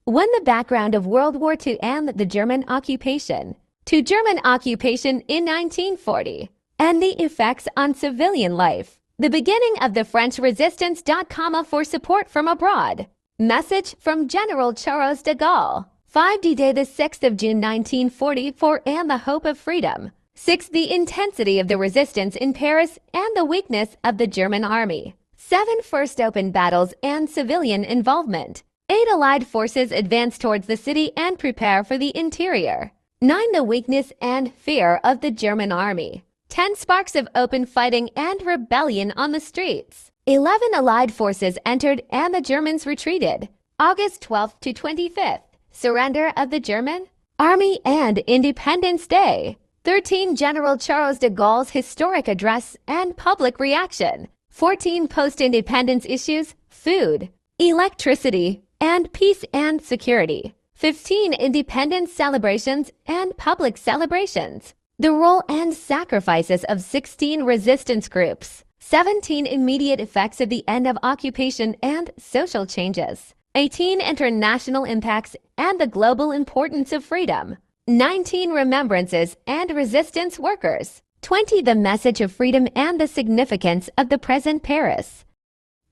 1. The background of World War II and the German occupation. To German occupation in 1940 and the effects on civilian life. The beginning of the French resistance. For support from abroad. Message from General Charles de Gaulle. 5. D-Day, the 6th of June 1944, and the hope of freedom. 6. The intensity of the resistance in Paris and the weakness of the German army. 7. First open battles and civilian involvement. 8. Allied forces advance towards the city and prepare for the interior. 9. The weakness and fear of the German army. 10. Sparks of open fighting and rebellion on the streets. 11. Allied forces entered and the Germans retreated. August 12th to 25th. Surrender of the German Army and Independence Day. 13. General Charles de Gaulle's historic address and public reaction. 14. Post-independence issues, food, electricity, and peace and security. 15. Independence celebrations and public celebrations. The role and sacrifices of 16 resistance groups. 17. Immediate effects of the end of occupation and social changes. 18. International impacts and the global importance of freedom. 19. Remembrances and resistance workers. 20. The message of freedom and the significance of the present Paris.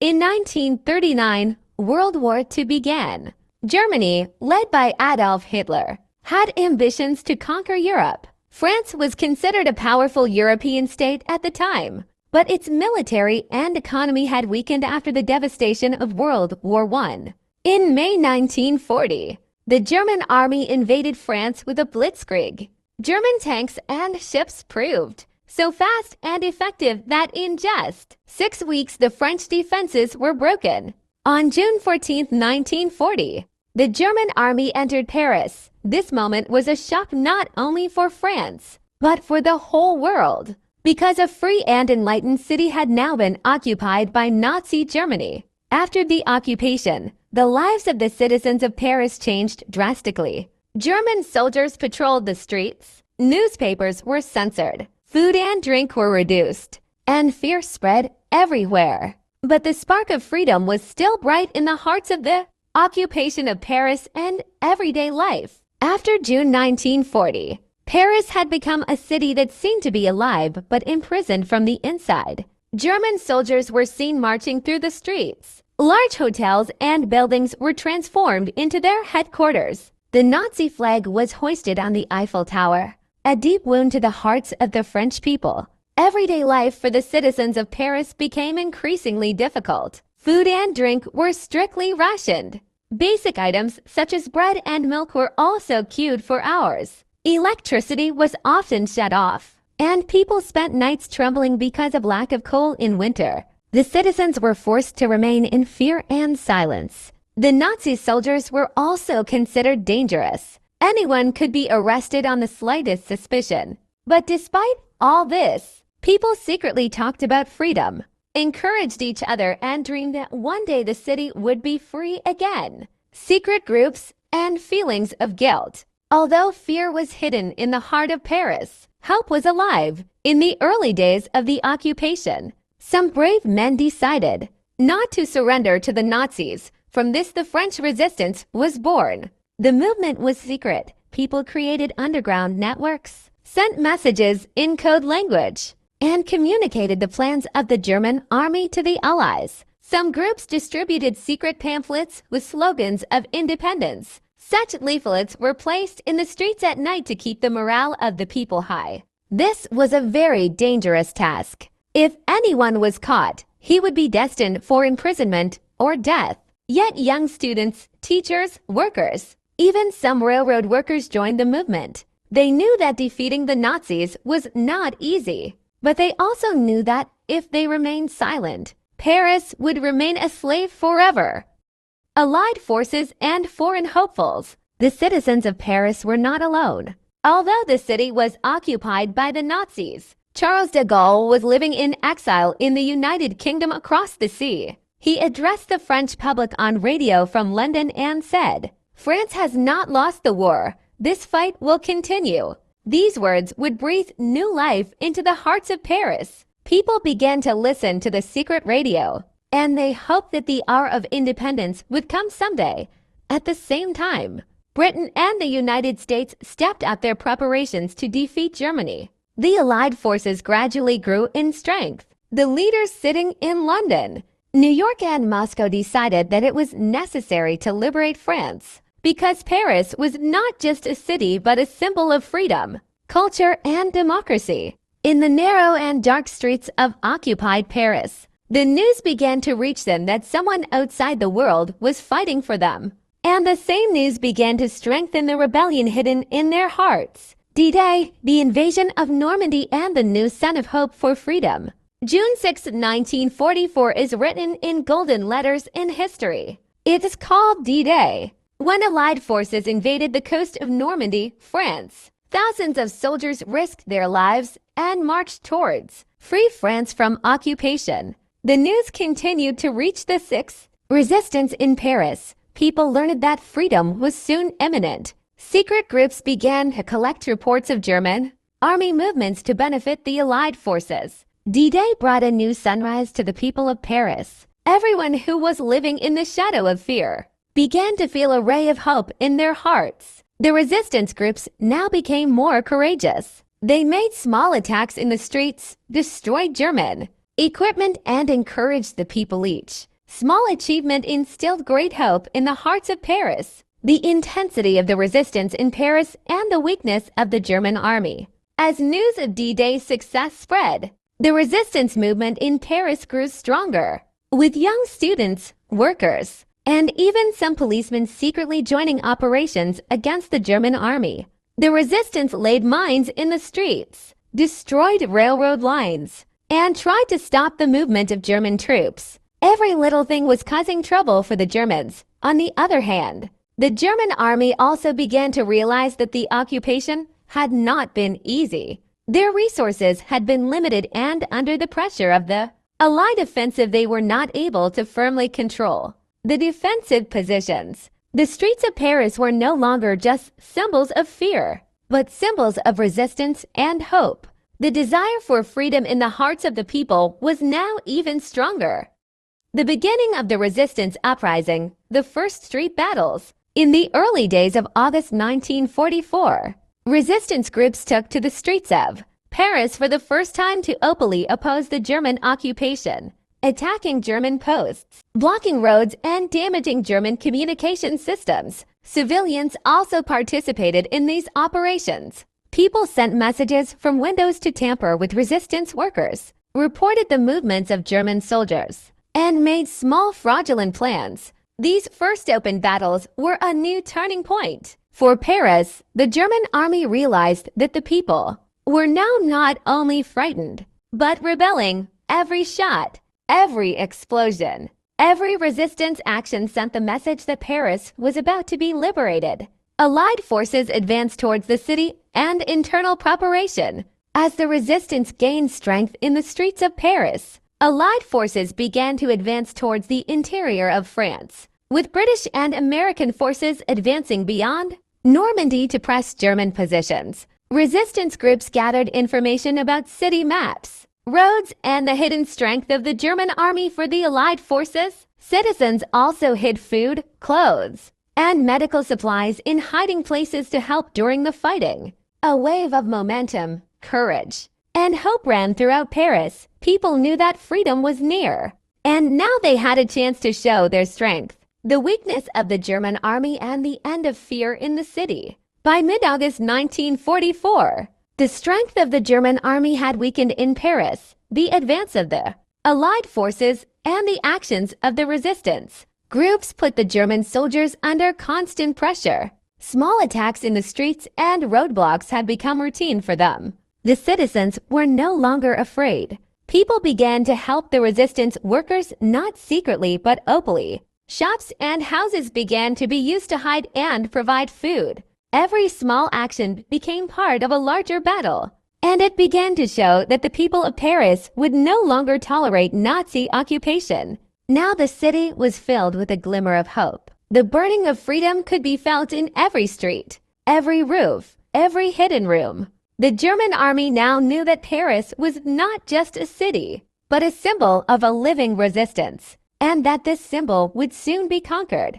In 1939, World War II began. Germany, led by Adolf Hitler, had ambitions to conquer Europe. France was considered a powerful European state at the time, but its military and economy had weakened after the devastation of World War I. In May 1940, the German army invaded France with a blitzkrieg. German tanks and ships proved so fast and effective that in just 6 weeks the French defenses were broken. On June 14, 1940, the German army entered Paris. This moment was a shock not only for France, but for the whole world, because a free and enlightened city had now been occupied by Nazi Germany. After the occupation, the lives of the citizens of Paris changed drastically. German soldiers patrolled the streets, newspapers were censored, food and drink were reduced, and fear spread everywhere. But the spark of freedom was still bright in the hearts of the occupation of Paris and everyday life. After June 1940, Paris had become a city that seemed to be alive but imprisoned from the inside. German soldiers were seen marching through the streets. Large hotels and buildings were transformed into their headquarters. The Nazi flag was hoisted on the Eiffel Tower, a deep wound to the hearts of the French people. Everyday life for the citizens of Paris became increasingly difficult. Food and drink were strictly rationed. Basic items such as bread and milk were also queued for hours. Electricity was often shut off, and people spent nights trembling because of lack of coal in winter. The citizens were forced to remain in fear and silence. The Nazi soldiers were also considered dangerous. Anyone could be arrested on the slightest suspicion. But despite all this, people secretly talked about freedom, encouraged each other, and dreamed that one day the city would be free again. Secret groups and feelings of guilt. Although fear was hidden in the heart of Paris, hope was alive. In the early days of the occupation, some brave men decided not to surrender to the Nazis. From this, the French resistance was born. The movement was secret. People created underground networks, sent messages in code language, and communicated the plans of the German army to the Allies. Some groups distributed secret pamphlets with slogans of independence. Such leaflets were placed in the streets at night to keep the morale of the people high. This was a very dangerous task. If anyone was caught, he would be destined for imprisonment or death. Yet young students, teachers, workers, even some railroad workers joined the movement. They knew that defeating the Nazis was not easy, but they also knew that if they remained silent, Paris would remain a slave forever. Allied forces and foreign hopefuls. The citizens of Paris were not alone. Although the city was occupied by the Nazis, Charles de Gaulle was living in exile in the United Kingdom across the sea. He addressed the French public on radio from London and said, "France has not lost the war. This fight will continue." These words would breathe new life into the hearts of Paris. People began to listen to the secret radio, and they hoped that the hour of independence would come someday. At the same time, Britain and the United States stepped up their preparations to defeat Germany. The Allied forces gradually grew in strength. The leaders sitting in London, New York and Moscow decided that it was necessary to liberate France because Paris was not just a city but a symbol of freedom, culture, and democracy. In the narrow and dark streets of occupied Paris, the news began to reach them that someone outside the world was fighting for them. And the same news began to strengthen the rebellion hidden in their hearts. D-Day, the invasion of Normandy, and the new sun of hope for freedom. June 6, 1944 is written in golden letters in history. It is called D-Day. When Allied forces invaded the coast of Normandy, France, thousands of soldiers risked their lives and marched towards free France from occupation. The news continued to reach the 6th resistance in Paris. People learned that freedom was soon imminent. Secret groups began to collect reports of German army movements to benefit the Allied forces. D-Day brought a new sunrise to the people of Paris. Everyone who was living in the shadow of fear began to feel a ray of hope in their hearts. The resistance groups now became more courageous. They made small attacks in the streets, destroyed German equipment, and encouraged the people. Each small achievement instilled great hope in the hearts of Paris. The intensity of the resistance in Paris and the weakness of the German army. As news of D-Day's success spread, the resistance movement in Paris grew stronger, with young students, workers, and even some policemen secretly joining operations against the German army. The resistance laid mines in the streets, destroyed railroad lines, and tried to stop the movement of German troops. Every little thing was causing trouble for the Germans. On the other hand, the German army also began to realize that the occupation had not been easy. Their resources had been limited, and under the pressure of the Allied offensive, they were not able to firmly control the defensive positions. The streets of Paris were no longer just symbols of fear, but symbols of resistance and hope. The desire for freedom in the hearts of the people was now even stronger. The beginning of the resistance uprising, the first street battles. In the early days of August 1944, resistance groups took to the streets of Paris for the first time to openly oppose the German occupation, attacking German posts, blocking roads, and damaging German communication systems. Civilians also participated in these operations. People sent messages from windows to tamper with resistance workers, reported the movements of German soldiers, and made small fraudulent plans. These first open battles were a new turning point. For Paris, the German army realized that the people were now not only frightened, but rebelling. Every shot, every explosion, every resistance action sent the message that Paris was about to be liberated. Allied forces advanced towards the city and internal preparation. As the resistance gained strength in the streets of Paris, Allied forces began to advance towards the interior of France, with British and American forces advancing beyond Normandy to press German positions. Resistance groups gathered information about city maps, roads, and the hidden strength of the German army for the Allied forces. Citizens also hid food, clothes, and medical supplies in hiding places to help during the fighting. A wave of momentum, courage, and hope ran throughout Paris. People knew that freedom was near, and now they had a chance to show their strength. The weakness of the German army and the end of fear in the city. By mid-August 1944, the strength of the German army had weakened in Paris. The advance of the Allied forces and the actions of the resistance groups put the German soldiers under constant pressure. Small attacks in the streets and roadblocks had become routine for them. The citizens were no longer afraid. People began to help the resistance workers, not secretly but openly. Shops and houses began to be used to hide and provide food. Every small action became part of a larger battle, and it began to show that the people of Paris would no longer tolerate Nazi occupation. Now the city was filled with a glimmer of hope. The burning of freedom could be felt in every street, every roof, every hidden room. The German army now knew that Paris was not just a city, but a symbol of a living resistance, and that this symbol would soon be conquered.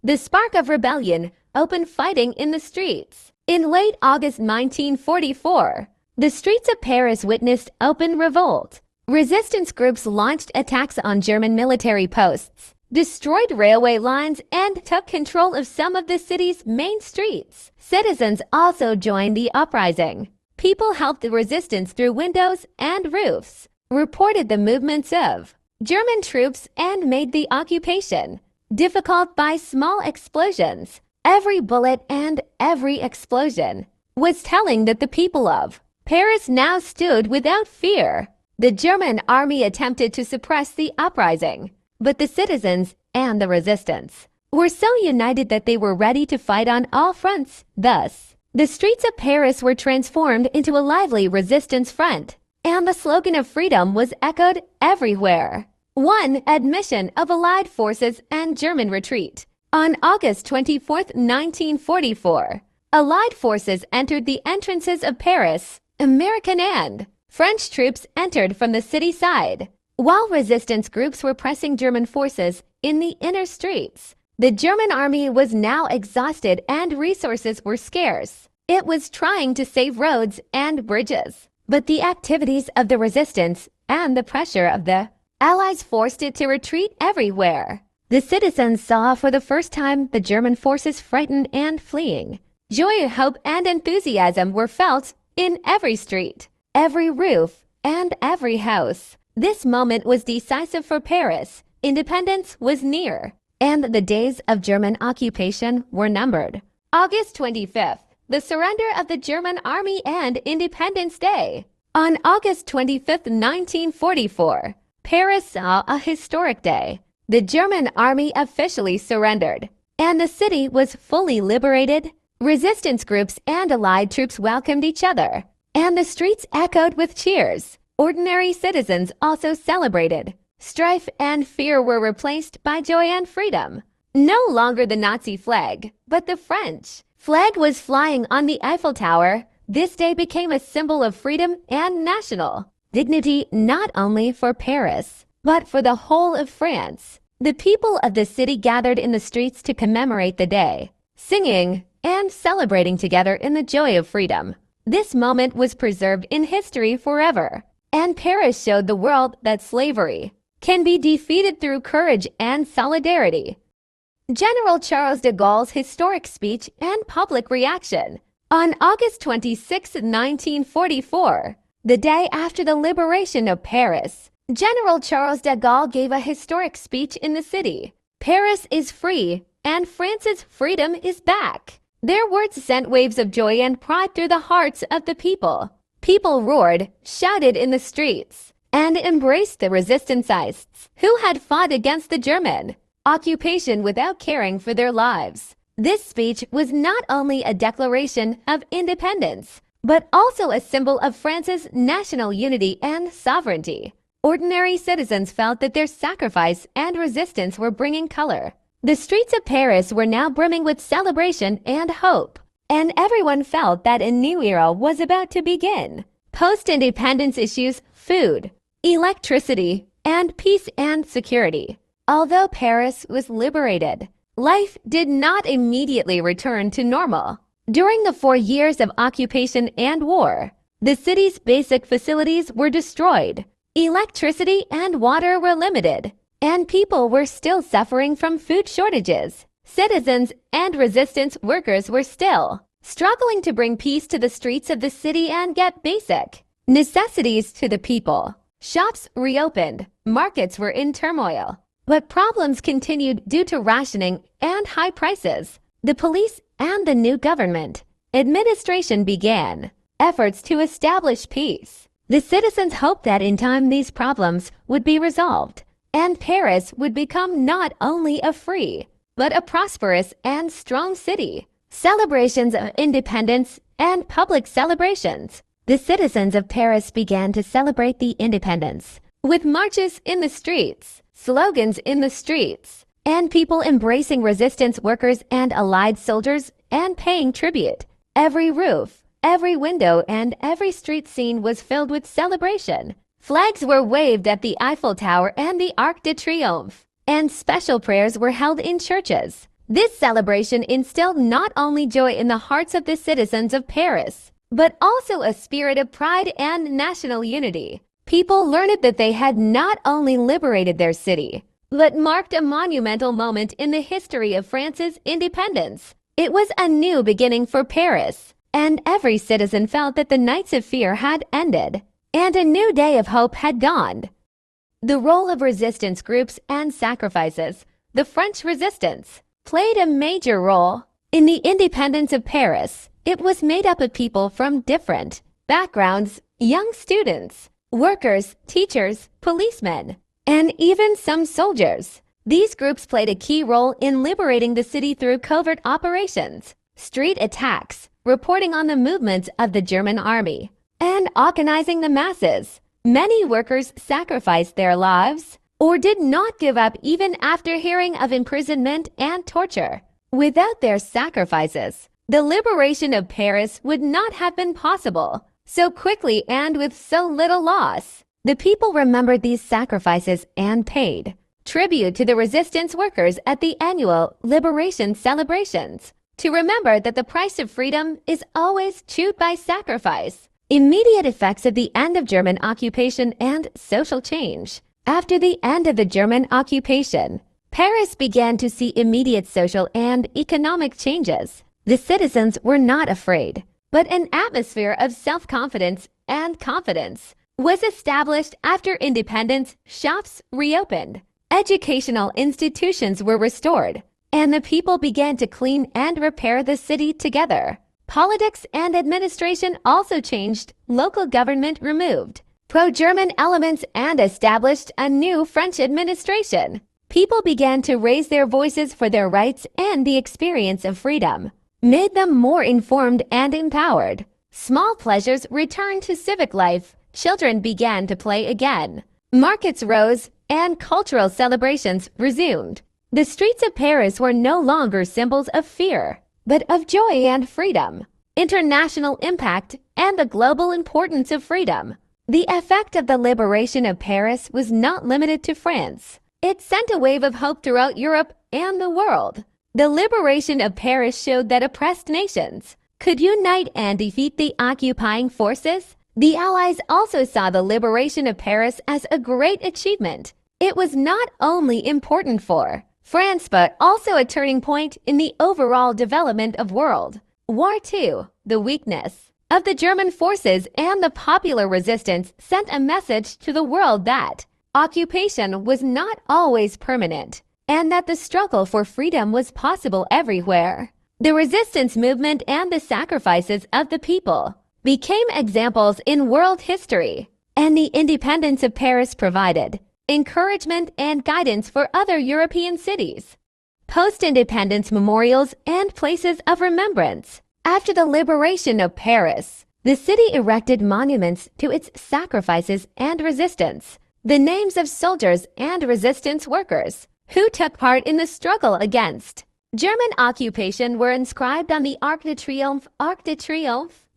the spark of rebellion, open fighting in the streets. In late August 1944, the streets of Paris witnessed open revolt. Resistance groups launched attacks on German military posts, destroyed railway lines, and took control of some of the city's main streets. Citizens also joined the uprising. People helped the resistance through windows and roofs, reported the movements of German troops, and made the occupation difficult by small explosions. Every bullet and every explosion was telling that the people of Paris now stood without fear. The German army attempted to suppress the uprising, but the citizens and the resistance were so united that they were ready to fight on all fronts. Thus, the streets of Paris were transformed into a lively resistance front, and the slogan of freedom was echoed everywhere. One admission of Allied forces and German retreat. On August 24, 1944, Allied forces entered the entrances of Paris. American and French troops entered from the city side, while resistance groups were pressing German forces in the inner streets. The German army was now exhausted and resources were scarce. It was trying to save roads and bridges, but the activities of the resistance and the pressure of the Allies forced it to retreat everywhere. The citizens saw for the first time the German forces frightened and fleeing. Joy, hope, and enthusiasm were felt in every street, every roof, and every house. This moment was decisive for Paris. Independence was near, and the days of German occupation were numbered. August 25th, the surrender of the German army and Independence Day. On August 25th, 1944, Paris saw a historic day. The German army officially surrendered, and the city was fully liberated. Resistance groups and Allied troops welcomed each other, and the streets echoed with cheers. Ordinary citizens also celebrated. Strife and fear were replaced by joy and freedom. No longer the Nazi flag, but the French flag was flying on the Eiffel Tower. This day became a symbol of freedom and national dignity, not only for Paris, but for the whole of France. The people of the city gathered in the streets to commemorate the day, singing and celebrating together in the joy of freedom. This moment was preserved in history forever, and Paris showed the world that slavery can be defeated through courage and solidarity. General Charles de Gaulle's historic speech and public reaction. On August 26, 1944, the day after the liberation of Paris, General Charles de Gaulle gave a historic speech in the city. Paris is free, and France's freedom is back. Their words sent waves of joy and pride through the hearts of the people. People roared, shouted in the streets, and embraced the resistantcists who had fought against the German occupation without caring for their lives. This speech was not only a declaration of independence, but also a symbol of France's national unity and sovereignty. Ordinary citizens felt that their sacrifice and resistance were bringing color. The streets of Paris were now brimming with celebration and hope, and everyone felt that a new era was about to begin. Post-independence issues, food, electricity, and peace and security. Although Paris was liberated, life did not immediately return to normal. During the 4 years of occupation and war, the city's basic facilities were destroyed. Electricity and water were limited, and people were still suffering from food shortages. Citizens and resistance workers were still struggling to bring peace to the streets of the city and get basic necessities to the people. Shops reopened, markets were in turmoil, but problems continued due to rationing and high prices. The police and the new government administration began efforts to establish peace. The citizens hoped that in time these problems would be resolved, and Paris would become not only a free, but a prosperous and strong city. Celebrations of independence and public celebrations. The citizens of Paris began to celebrate the independence with marches in the streets, slogans in the streets, and people embracing resistance workers and Allied soldiers and paying tribute. Every roof, every window, and every street scene was filled with celebration. Flags were waved at the Eiffel Tower and the Arc de Triomphe, and special prayers were held in churches. This celebration instilled not only joy in the hearts of the citizens of Paris, but also a spirit of pride and national unity. People learned that they had not only liberated their city, but marked a monumental moment in the history of France's independence. It was a new beginning for Paris, and every citizen felt that the nights of fear had ended, and a new day of hope had dawned. The role of resistance groups and sacrifices. The French resistance played a major role in the independence of Paris. It was made up of people from different backgrounds, young students, workers, teachers, policemen, and even some soldiers. These groups played a key role in liberating the city through covert operations, street attacks, reporting on the movements of the German army, and organizing the masses. Many workers sacrificed their lives or did not give up even after hearing of imprisonment and torture. Without their sacrifices, the liberation of Paris would not have been possible so quickly and with so little loss. The people remembered these sacrifices and paid tribute to the resistance workers at the annual liberation celebrations, to remember that the price of freedom is always chewed by sacrifice. Immediate effects of the end of German occupation and social change. After the end of the German occupation, Paris began to see immediate social and economic changes. The citizens were not afraid, but an atmosphere of self-confidence and confidence was established after independence. Shops reopened, educational institutions were restored, and the people began to clean and repair the city together. Politics and administration also changed. Local government removed pro-German elements and established a new French administration. People began to raise their voices for their rights, and the experience of freedom made them more informed and empowered. Small pleasures returned to civic life. Children began to play again. Markets rose, and cultural celebrations resumed. The streets of Paris were no longer symbols of fear, but of joy and freedom. International impact and the global importance of freedom. The effect of the liberation of Paris was not limited to France. It sent a wave of hope throughout Europe and the world. The liberation of Paris showed that oppressed nations could unite and defeat the occupying forces. The Allies also saw the liberation of Paris as a great achievement. It was not only important for France, but also a turning point in the overall development of World War II. The weakness of the German forces and the popular resistance sent a message to the world that occupation was not always permanent, and that the struggle for freedom was possible everywhere. The resistance movement and the sacrifices of the people became examples in world history, and the independence of Paris provided encouragement and guidance for other European cities. Post-independence memorials and places of remembrance. After the liberation of Paris, the city erected monuments to its sacrifices and resistance. The names of soldiers and resistance workers who took part in the struggle against German occupation were inscribed on the Arc de Triomphe,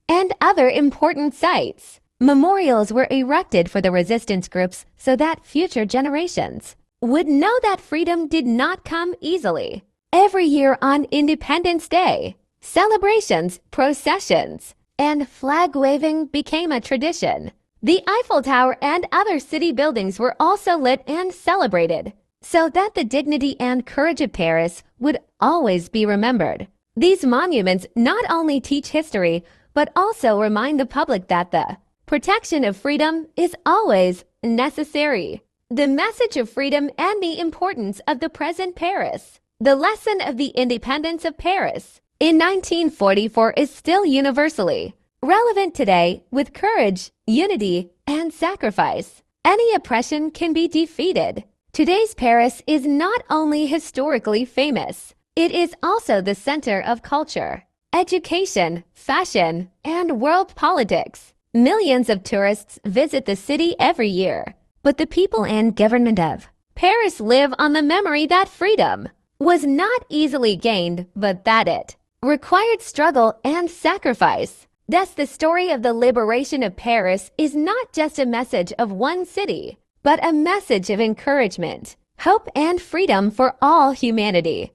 and other important sites. Memorials were erected for the resistance groups so that future generations would know that freedom did not come easily. Every year on Independence Day, celebrations, processions, and flag waving became a tradition. The Eiffel Tower and other city buildings were also lit and celebrated, so that the dignity and courage of Paris would always be remembered. These monuments not only teach history, but also remind the public that the protection of freedom is always necessary. The message of freedom and the importance of the present Paris. The lesson of the independence of Paris in 1944 is still universally relevant today. With courage, unity, and sacrifice, any oppression can be defeated. Today's Paris is not only historically famous, it is also the center of culture, education, fashion, and world politics. Millions of tourists visit the city every year, but the people and government of Paris live on the memory that freedom was not easily gained, but that it required struggle and sacrifice. Thus, the story of the liberation of Paris is not just a message of one city, but a message of encouragement, hope, and freedom for all humanity.